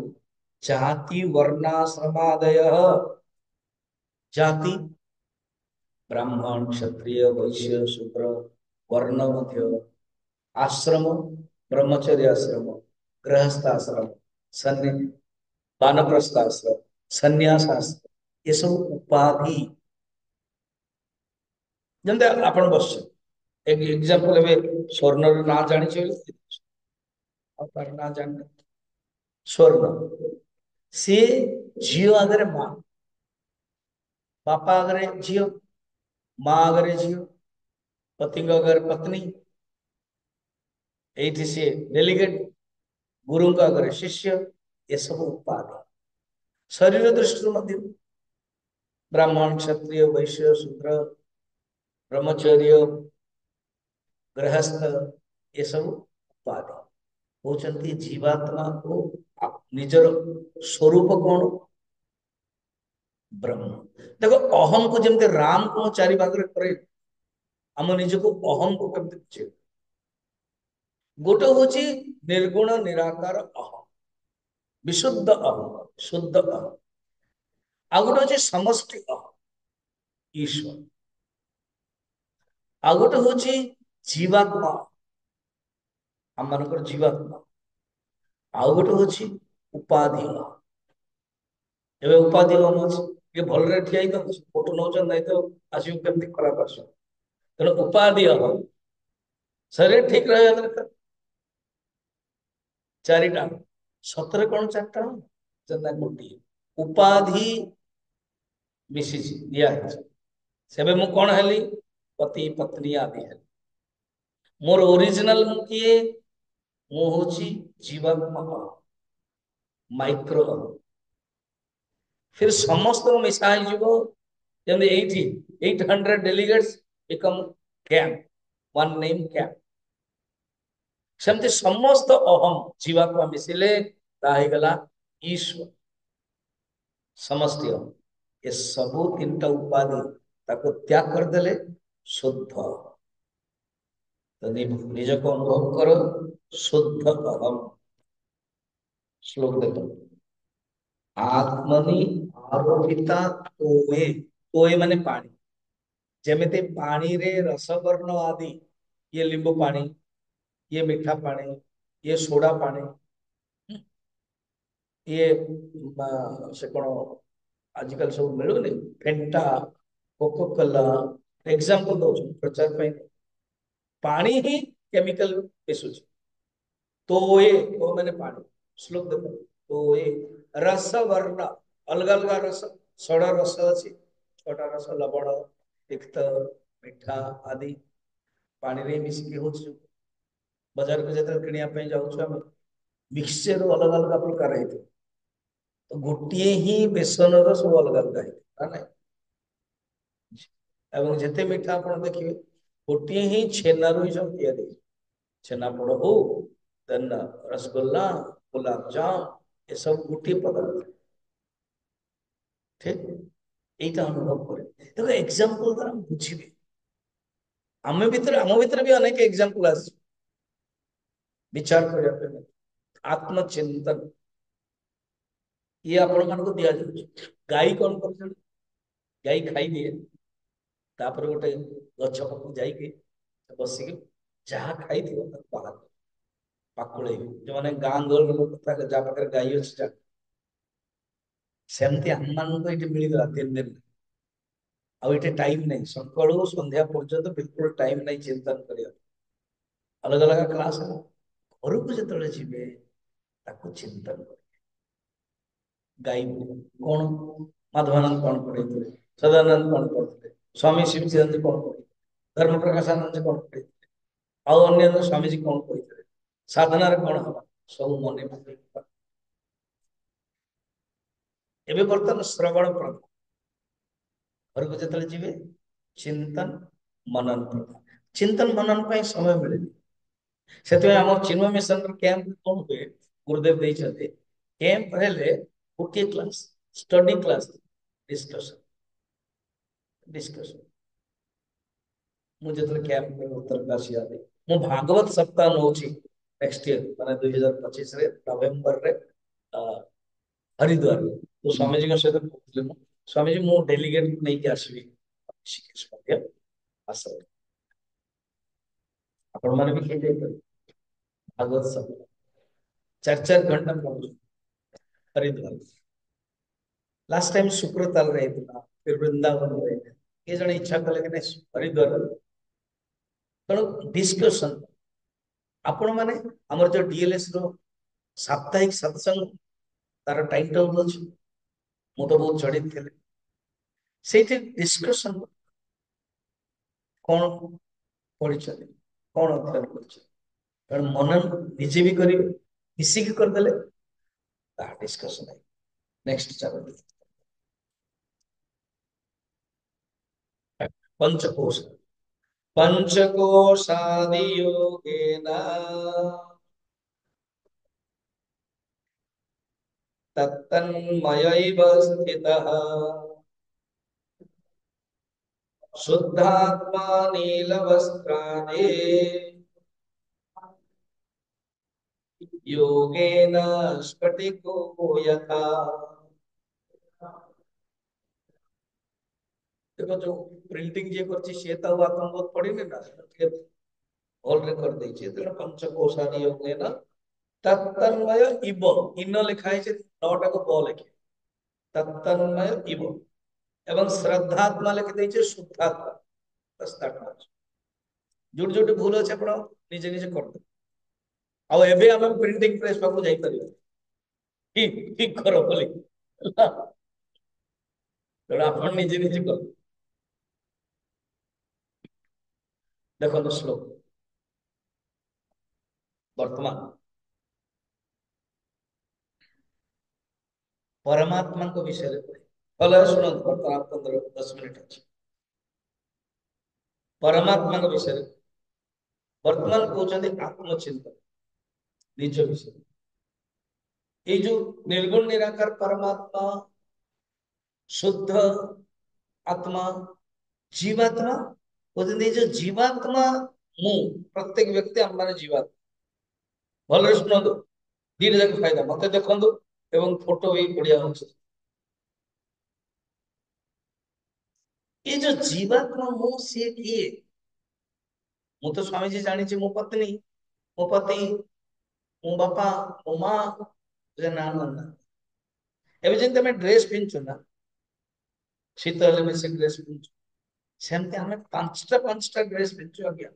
जाति वर्णाश्रमादय जाति ब्राह्मण क्षत्रिय वैश्य शूद्र वर्ण मध्य आश्रम ब्रह्मचर्य आश्रम गृहस्थ आश्रम सन्नि वानप्रस्थ आश्रम सन्यास आश्रम ये सब उपाधि जंदे आपण बस एक एग्जांपल एबे स्वर्ण रो ना जानि छै और तार ना जानि स्वर्ण से झियो आगरे मां बापा आगरे झियो मां आगरे झियो पति आगरे पत्नी एठी से डेलीगेट गुरु का आगरे शिष्य ये सब उपाधि शरीर दृष्टि मध्य ब्राह्मण क्षत्रिय वैश्य शूद्र ब्रह्मचर्य गृहस्थ ये सब उपाधि होचंती जीवात्मा को निजर स्वरूप कौन ब्रह्म देखो अहम को जमते राम को चारि भाग रे करे हम निज को अहम को केमते बुझे गोटे होची निर्गुण निराकार अहम विशुद्ध अहम शुद्ध अहम आ गोटे होची समष्टि अहम ईश्वर आ गोटे होची जीवात्मा हम मानकर जीवात्मा आ गोटे होची उपाधि एबे उपाधि हम अछि ये भल रे ठिया ही तो फोटो नौचन नहीं तो आसियो केमती खराब आसो तेणु उपाधि हम शरीर ठीक रहे दरकार चारिटा सतरे कौन चारटा जन्ना गोटी उपाधि मिसी दिया है सेबे मु कौन हेली पति पत्नी आदि है मोर ओरिजिनल मु किए मु होची जीवात्मा माइक्रो फिर समस्त को मिसाई जीवो जंदे 800 delegates become camp one name camp सेमती समस्त अहम जीवात्मा मिसिले ताही गला ईश्वर समष्टि अहम ये सबु तीनटा उपाधि ताको त्याग कर देले शुद्ध तो निज को अनुभव करो शुद्ध अहम श्लोक देखो आत्मनि आरोपिता तोय माने पानी जेमेते पानी रे रसवर्ण आदि ये लींबू पानी ये मीठा पानी ये सोडा पानी ये से कौन आजकल सब मिलूनी फेंटा कोको कोला एग्जांपल दो प्रचार पे पानी ही केमिकल मिसुच तोये तो मैंने पानी श्लोक देखो तोये रस वर्ण अलग अलग रस षड़ रस अच्छी छोटा रस लवण तिक्त मिठा आदि पानी रे मिसिकी हो बाजार को जब किणा जाऊँ मिक्सचर अलग अलग प्रकार है तो गोटे ही बेसन सब अलग अलग है एवं जिते मीठा आप देखिए गोटे ही छेना ही सब तैयारी छेनापोड़ हो देन रसगुल्ला गुलाब जाम ये सब गोटे पदार्थ ठीक यहीटा अनुभव करे देखो एग्जांपल द्वारा बुझे आम भीतर भी अनेक एग्जांपल आस विचार करने आत्मचिंतन ये आपण मान दि जाऊँ गाई कौन कर गाई खाई दिए तापर गोटे गछ पाखु जाइए बसिक जहाँ खाई बाहर पाकुड़ जो मैंने गाँ गहल लोक जहाँ पाखे गाई अच्छी सेमती आम मान ये मिलगला 3 दिन आईटे टाइम नहीं सका संध्या पर्यंत बिल्कुल टाइम नहीं चिंतन कर अलग अलग क्लास घर को जो जी चिंतन कर गाई कौन माधवानंद कौन पढ़े सदानंद कौन पढ़ते स्वामी शिवचंद कौन पढ़े धर्म प्रकाशानंद कौन पढ़े अन्य स्वामीजी कौन कहते साधनार कौन हम सब मन एवं बर्तमान श्रवण प्रधान घर को जो जी चिंतन मनन प्रधान चिंतन मनन पर समय मिले से आम चिन्मय मिशन कैंप कौन हुए गुरुदेव कैंप हेले गोटे class study class discussion discussion मुझे कैंप में उत्तरकाशी आदि मु भागवत सप्ताह नौ नेक्स्ट ईयर माने 2025 रे नवेम्बर रे हरिद्वार तो स्वामी जी सहित कहूँ स्वामी जी मु डेलीगेट नहीं के आसबि ऋषिकेश मध्य आस आपण माने भी खेल भागवत सप्ताह 4 4 घंटा पढ़ू हरिद्वार लास्ट टाइम शुक्रताल रही फिर वृंदावन रहे ये जन इच्छा कले कि हरिद्वार तेणु डिस्कशन आपण मैंने आमर जो डीएलएस रो साप्ताहिक सत्संग तार टाइम टेबल अच्छी मु तो बहुत जड़ित थे से डिस्कशन कौन पढ़ी कौन अध्ययन कर मनन निजे भी करेंगे मिसिक करदे डिस्कशन है नेक्स्ट चलो पंचकोश पंचकोशादि योगेन तत्तन्मयैव स्थितः शुद्धात्मा नीलवस्त्राणे योगेन स्फटिको यथा देखो जो प्रिंटिंग जे करछि से तो आत्म बहुत पढ़ी ना ऑल रे कर दै छै तेना पंचकोशादि योगेन तत्तन्मय इव इन लिखा है नौटा को ब लिखे तत्तन्मय इव एवं श्रद्धात्मा लिखि दै छै शुद्धात्मा दस्तात्मा जोट जोट भूल अछि आपण निजे निजे कर दे आ एबे हम प्रिंटिंग प्रेस पाखु जाई परिबो ठीक ठीक करो बोली तो आपण निजे निजे कर देखो श्लोक वर्तमान परमात्मा को विषय भले शुणु वर्तमान 15-10 मिनिट अच्छी परमात्मा को विषय वर्तमान कहते आत्मचिंतन निज विषय ये जो निर्गुण निराकार परमात्मा शुद्ध आत्मा जीवात्मा कहते जो जीवात्मा मु प्रत्येक व्यक्ति आम मान जीवात्मा भले शुणु दीटा जाक फायदा मत देखु एवं फोटो भी बढ़िया हो ये जो जीवात्मा मु सी किए मु तो स्वामी जी जानी मो पत्नी मो पति मो बापा मो माँ ना ना एवं जमी तुम ड्रेस पिंधु ना शीत हेल्ले से ड्रेस पिंधु सेमती आम 5टा ड्रेस पिंधु आज्ञा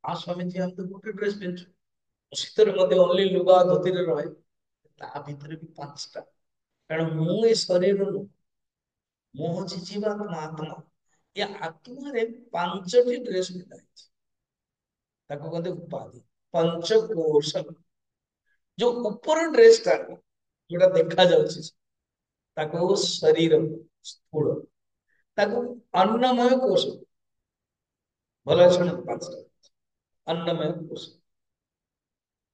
हाँ स्वामी जी हम तो गोटे ड्रेस पिंधु ଶୀତରେ ମଧ୍ୟ ଓନ୍ଲି ଲୁଗା ଧୋତିରେ ରହେ, ତା ଭିତରେ ବି ପାଞ୍ଚଟା। କାରଣ ମୁଁ ଏ ଶରୀର ନୁହଁ, ମୁଁ ହଉଛି ଜୀବାତ୍ମା ଆତ୍ମା। ଏ ଆତ୍ମାରେ ପାଞ୍ଚଟି ଡ୍ରେସ ପିନ୍ଧା ହେଇଛି, ତାକୁ କହନ୍ତି ଉପାଧି, ପଞ୍ଚକୋଶ। ଯୋଉ ଉପର ଡ୍ରେସଟା ଯୋଉଟା ଦେଖା ଯାଉଛି ତାକୁ ଶରୀର ସ୍ଥୂଳ, ତାକୁ ଅନ୍ନମୟ କୋଷ। ଭଲ ଶୁଣ, ପାଞ୍ଚଟା अन्नमय कोश।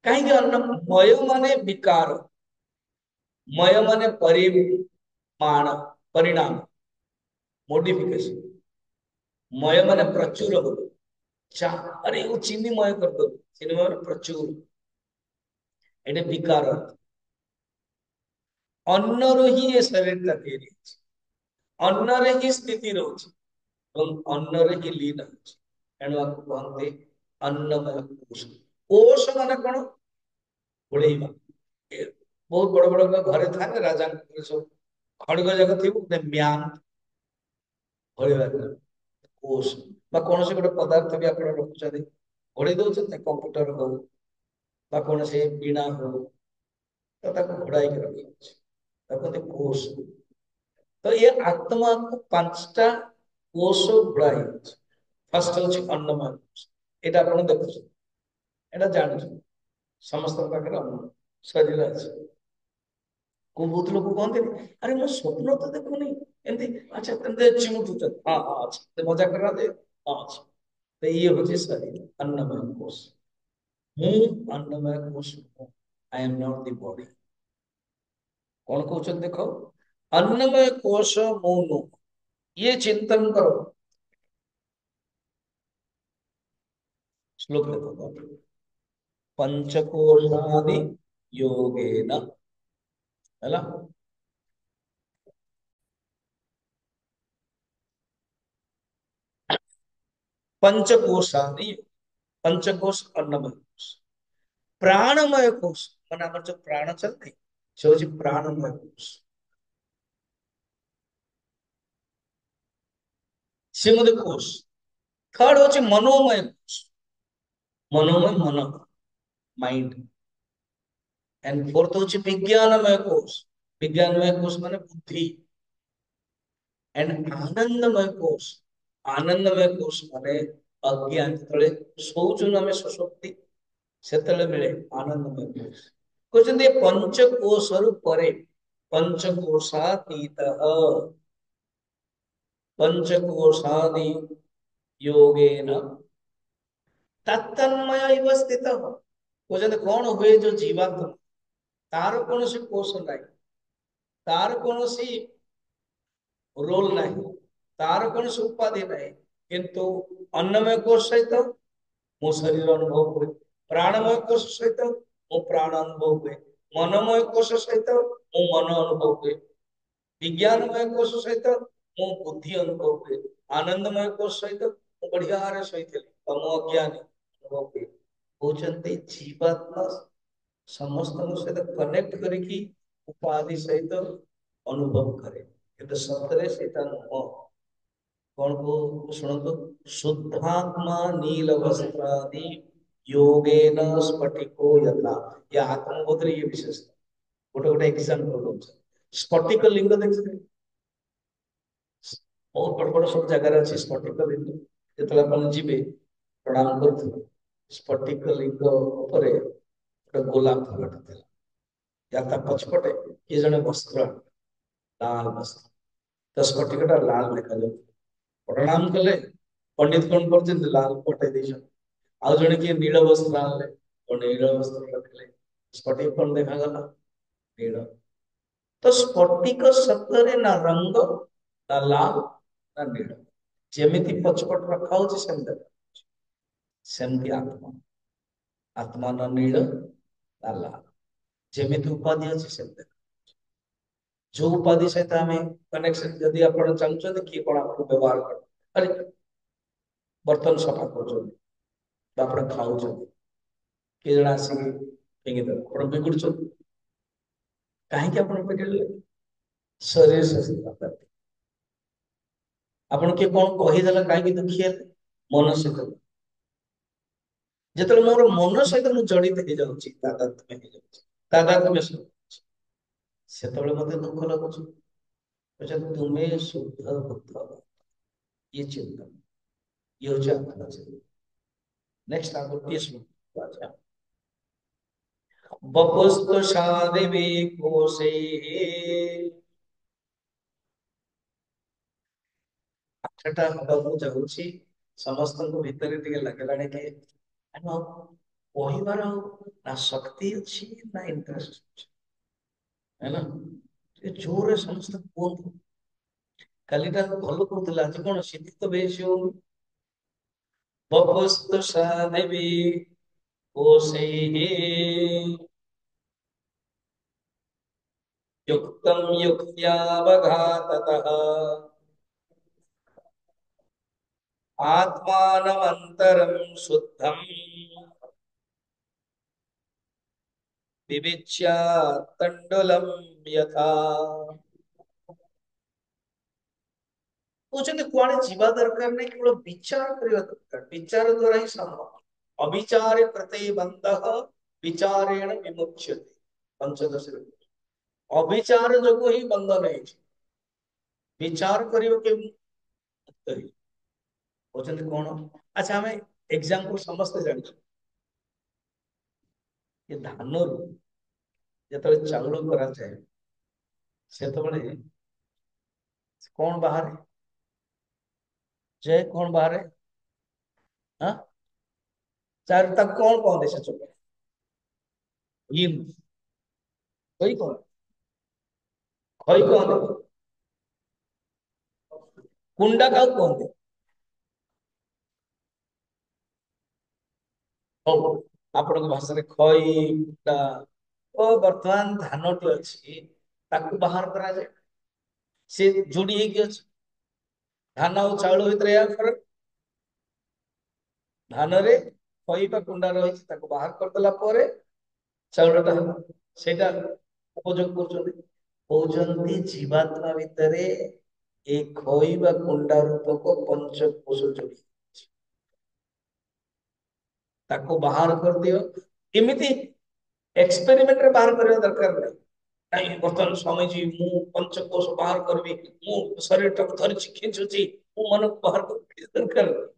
कहीं अन्नमय माने विकार, मय माने परिमाण, परिणाम, मोडिफिकेशन। मय माने प्रचुर हो, चा अरे वो चीनीमय कर दो, चीनीमय प्रचुर, एटे विकार। अन्नरो ही ये शरीर ता तैयारी, अन्नरे ही स्थिति रोच, अन्नरे ही लीन होच। एणु आपको कहते अन्नमय कोश। कोश माने कौन? घोड़ेଇବା। बहुत बड़ बड़ घरे था राजा सब खड़ग जाक थी म्यान घोड़ेଇବା कोश बा कौन से गोटे पदार्थ भी आप रखुच्छे घोड़े दौरान कंप्यूटर हो बा कौन से बीणा हो तो घोड़ाई रखी कोश। तो ये आत्मा को पांचटा कोश घोड़ाई। फर्स्ट हूँ अन्नमय कोश, यहाँ आप देखुं यहाँ जान समस्त पाखे अन्न शरीर अच्छे। को बहुत लोग कहते अरे मो स्वप्न तो देखुनी एमती, अच्छा चिमुटुच, हाँ हाँ अच्छा मजा करा दे, हाँ अच्छा। तो ये हूँ शरीर अन्नमय कोश। हूँ अन्नमय कोश हूँ, I am not the body. कौन कहते देख, अन्नमय कोश मु नु, ये चिंतन करो। श्लोक देखो, पंचकोशादि योगेन, है पंचकोशादि, पंचकोश अन्नमय कोश। प्राणमय कोश मान आम जो प्राण चलते से हूँ प्राणमय कोश, सी मत कोश। थर्ड हूँ मनोमय कोश, मनोमय मन, माइंड। एंड फोर्थ हूँ विज्ञानमय कोश, विज्ञानमय कोश माने बुद्धि। एंड आनंदमय कोश, आनंदमय कोश माने अज्ञान तले शोचन आम सुशक्ति से मिले आनंदमय कोश। कहते पंचकोश परे पंचकोशातीत, पंचकोशादि योगेन तत्तन्मय स्थित। कहते कौन हुए जो जीवात्मा, तार कौन सी कोश ना, तार कौन सी रोल ना, तार कौन सी उपाधि ना, किंतु अन्नमय कोश सहित मो शरीर अनुभव हुए, प्राणमय कोश सहित मो प्राण अनुभव हुए, मनोमय कोश सहित मो मन अनुभव हुए, विज्ञानमय कोश सहित मो बुद्धि अनुभव हुए, आनंदमय कोश सहित मो बढ़िया सही मो अज्ञान अनुभव हुए। कहते जीवात्मा समस्त सहित कनेक्ट करके उपाधि सहित अनुभव करे, किंतु सतरे से नुह। कौन को शुणु, शुद्धात्मा नील वस्त्रादि योगेन स्फटिको यथा। या आत्मबोध ये विशेषता गोटे गोटे एग्जांपल दो। स्फटिक लिंग देखते बहुत बड़ बड़ सब जगह अच्छी स्फटिक लिंग, जो आप जी प्रणाम कर स्फटिक लिंग गोटे गोलाप फलटा था, पछपटे किए जड़े वस्त्र लाल वस्त्र, तो स्फटिकटा लाल देखा जाए। प्रणाम कले पंडित कौन कर लाल पटे दे, आउ जड़े किए नील वस्त्र आनले तो नील वस्त्र रखले, स्फटिक कौन देखा गला नील। तो स्फटिक सतरे ना रंग ना लाल ना नील, जमी पछपट रखा हो सेमती आत्मा, आत्मा ना नील ना लाल, जमी उपाधि अच्छी से जो उपाधि सहित आम कनेक्शन जदि आप चाहते किए कौन आप व्यवहार कर, अरे बर्तन सफा कर खाऊ किए जन आसिक फेंगीदे बिगुड़ कहीं आप बिगड़े शरीर से आपन किए कौन कहीदेला कहीं दुखी है मन से ଯେତେବେଳେ ମୋର ମନ ସହିତ ମୁଁ ଜଡିତ ହେଇଯାଉଛି, ତାଦାତ୍ମ୍ୟ ହେଇଯାଉଛି, ତାଦାତ୍ମ୍ୟ ସହ, ସେତେବେଳେ ମତେ ଦୁଃଖ ଲାଗୁଛି। ତୁମେ ଶୁଦ୍ଧ ବୁଦ୍ଧ, ଇଏ ଚିନ୍ତନ, ଇଏ ହଉଛି ଆତ୍ମଚିନ୍ତନ। ନେକ୍ସଟ ଆଉ ଗୋଟିଏ ଶ୍ଲୋକ, ବପୁସ୍ତୁଷାଦିବି କୋଶୈଃ। ପାଠଟା ହବାକୁ ଯାଉଛି, ସମସ୍ତଙ୍କ ଭିତରେ ଟିକେ ଲାଗିଲାଣି କି ଆମେ ଆଉ କହିବାର ନା ଶକ୍ତି ଅଛି ନା ଇଣ୍ଟରେଷ୍ଟ ଅଛି, ହେଲା। ଟିକେ ଜୋରରେ ସମସ୍ତେ କୁହନ୍ତୁ। କାଲିଟା ଭଲ କହୁଥିଲା, ଆଜି କଣ ଶୀତ ବେଶୀ ହଉନି। ବପୁସ୍ତୁଷାଦିବି କୋଶୈଃ युक्तं युक्त्यावघाततः आत्मानमन्तरं शुद्धं विविच्य तण्डुलं यथा। କହୁଛନ୍ତି କୁଆଡେ ଯିବା ଦରକାର ନାହିଁ, କେବଳ ବିଚାର କରିବା ଦରକାର, ବିଚାର ଦ୍ୱାରା ହିଁ ସମ୍ଭବ। ଅବିଚାରେ ପ୍ରତିବନ୍ଧକ ବିଚାରେଣ ବିମୁଚ୍ୟତେ, ପଞ୍ଚଦଶରେ। ଅବିଚାର ଯୋଗୁ ହିଁ ବନ୍ଧନ ହେଇଛି, ବିଚାର କରିବ କେମିତି? କହୁଛନ୍ତି କଣ? ଆଚ୍ଛା, ଆମେ ଏକ୍ସାମ୍ପଲ ସମସ୍ତେ ଜାଣିଛୁ, ଏ ଧାନରୁ ଯେତେବେଳେ ଚାଉଳ କରାଯାଏ, ସେତେବେଳେ କଣ ବାହାରେ? ଯେ କଣ ବାହାରେ? ହଁ, ଚାରୁ ତାକୁ କଣ କହନ୍ତି? ସେ ଚୋପା ଖଇ କଣ? ଖଇ କହନ୍ତି, କୁଣ୍ଡା କାହାକୁ କୁହନ୍ତି? ହଉ, ଆପଣଙ୍କ ଭାଷାରେ ଖଇ, କୁଣ୍ଡା। ଓ ବର୍ତ୍ତମାନ ଧାନଟି ଅଛି, ତାକୁ ବାହାର କରାଯାଏ, ସେ ଯୋଡି ହେଇକି ଅଛି। ଧାନ ଆଉ ଚାଉଳ ଭିତରେ ଏହା ଫରକ। ଧାନରେ ଖଇ ବା କୁଣ୍ଡା ରହିଛି, ତାକୁ ବାହାର କରିଦେଲା ପରେ ଚାଉଳଟା ହେଲା, ସେଇଟା ଉପଯୋଗ କରୁଛନ୍ତି। କହୁଛନ୍ତି ଜୀବାତ୍ମା ଭିତରେ ଏଇ ଖଇ ବା କୁଣ୍ଡା ରୂପକ ପଞ୍ଚକୋଷ ଯୋଡି, ତାକୁ ବାହାର କରିଦିଅ। ଏମିତି ଏକ୍ସପେରିମେଣ୍ଟରେ ବାହାର କରିବା ଦରକାର ନାହିଁ। ନାଇଁ ବର୍ତ୍ତମାନ ସ୍ୱାମୀଜୀ ମୁଁ ପଞ୍ଚକୋଷ ବାହାର କରିବି, ମୁଁ ଶରୀରଟାକୁ ଧରିଛି ଖେଞ୍ଚୁଛି, ମୁଁ ମନକୁ ବାହାର କରିବି, ଦରକାର ନାହିଁ।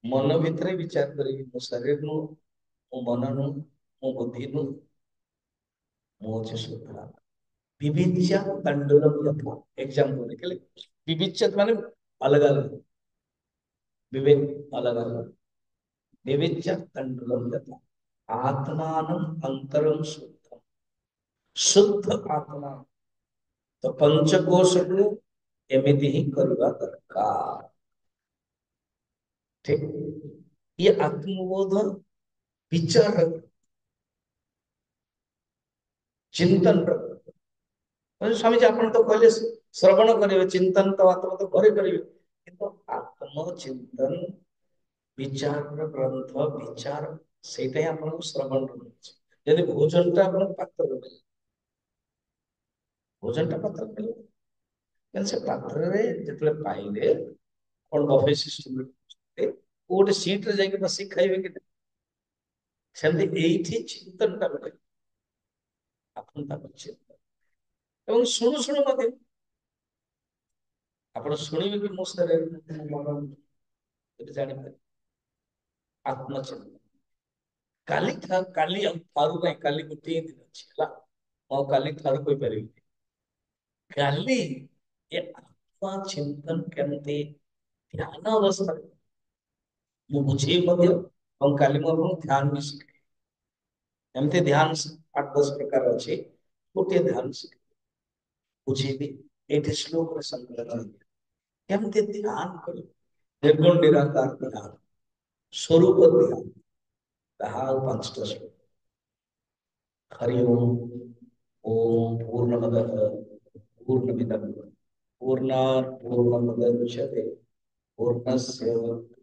ମନ ଭିତରେ ବିଚାର କରିବି, ମୁଁ ଶରୀର ନୁହଁ, ମୁଁ ମନ ନୁହଁ, ମୁଁ ବୁଦ୍ଧି ନୁହଁ, ମୁଁ ହଉଛି ଶୁଦ୍ଧ। विविच्य तंडुलम यथा, एग्जाम्पल देखले। विविच्य माने अलग अलग, विवेक अलग अलग। विविच्य तंडुलम यथा आत्मानं अंतरं शुद्ध, शुद्ध आत्मा। तो पंचकोश को एमिति ही करवा दरकार। ठीक, ये आत्मबोध विचार चिंतन। स्वामीजी ଆପଣ ତ କହିଲେ ଶ୍ରବଣ କରିବେ, ଚିନ୍ତନ ତ ଆତ୍ମ ତ ଘରେ କରିବେ, କିନ୍ତୁ ଆତ୍ମଚିନ୍ତନ ବିଚାର ଗ୍ରନ୍ଥ ବିଚାର, ସେଇଟା ହିଁ ଆପଣଙ୍କୁ ଶ୍ରବଣ ମିଳୁଛି। ଯଦି ଭୋଜନଟା ଆପଣ ପାତ୍ରରେ ମିଳିବ, ଭୋଜନଟା ପାତ୍ରରେ ମିଳିବ, କିନ୍ତୁ ସେ ପାତ୍ରରେ ଯେତେବେଳେ ପାଇଲେ କଣ ବଫେ ସିଷ୍ଟମ ଗୋଟେ ସିଟରେ ଯାଇକି ବସିକି ଖାଇବେ କି ନାହିଁ, ସେମିତି ଏଇଠି ଚିନ୍ତନଟା ମିଳେ। ଆପଣ ତାକୁ ଚିନ୍ତନ ଏବଂ ଶୁଣୁ ଶୁଣୁ ମଧ୍ୟ ଆପଣ ଶୁଣିବେ ବି ମୋ ଶରୀର ମନ ଜାଣିପାରିବେ। ଆତ୍ମଚିନ୍ତନ କାଲି କାଲି ଆଉ ଠାରୁ ନାହିଁ, କାଲି ଗୋଟିଏ ଦିନ ଅଛି, ହେଲା। ମୁଁ ଆଉ କାଲି ଠାରୁ କହିପାରିବି, କାଲି ଏ ଆତ୍ମ ଚିନ୍ତନ କେମିତି ଧ୍ୟାନ ଅବସ୍ଥାରେ ମୁଁ ବୁଝେଇ ମଧ୍ୟ, ଏବଂ କାଲି ମୁଁ ଆପଣଙ୍କୁ ଧ୍ୟାନ ବି ଶିଖେଇବି। ଏମିତି ଧ୍ୟାନ 8-10 ପ୍ରକାର ଅଛି, ଗୋଟିଏ ଧ୍ୟାନ ଶିଖେଇବି, ବୁଝେଇବି। ଏଇଠି ଶ୍ଲୋକରେ ସଂକଳନ କେମିତି ଧ୍ୟାନ କରିବି, ନିର୍ଗୁଣ ନିରାକାର ଧ୍ୟାନ, ସ୍ୱରୂପ ଧ୍ୟାନ, ତାହା ଆଉ 5ଟା ଶ୍ଲୋକ। हरि ओम। ओम पूर्णमदः पूर्णमिदं पूर्णात् पूर्णमुदच्यते पूर्णस्य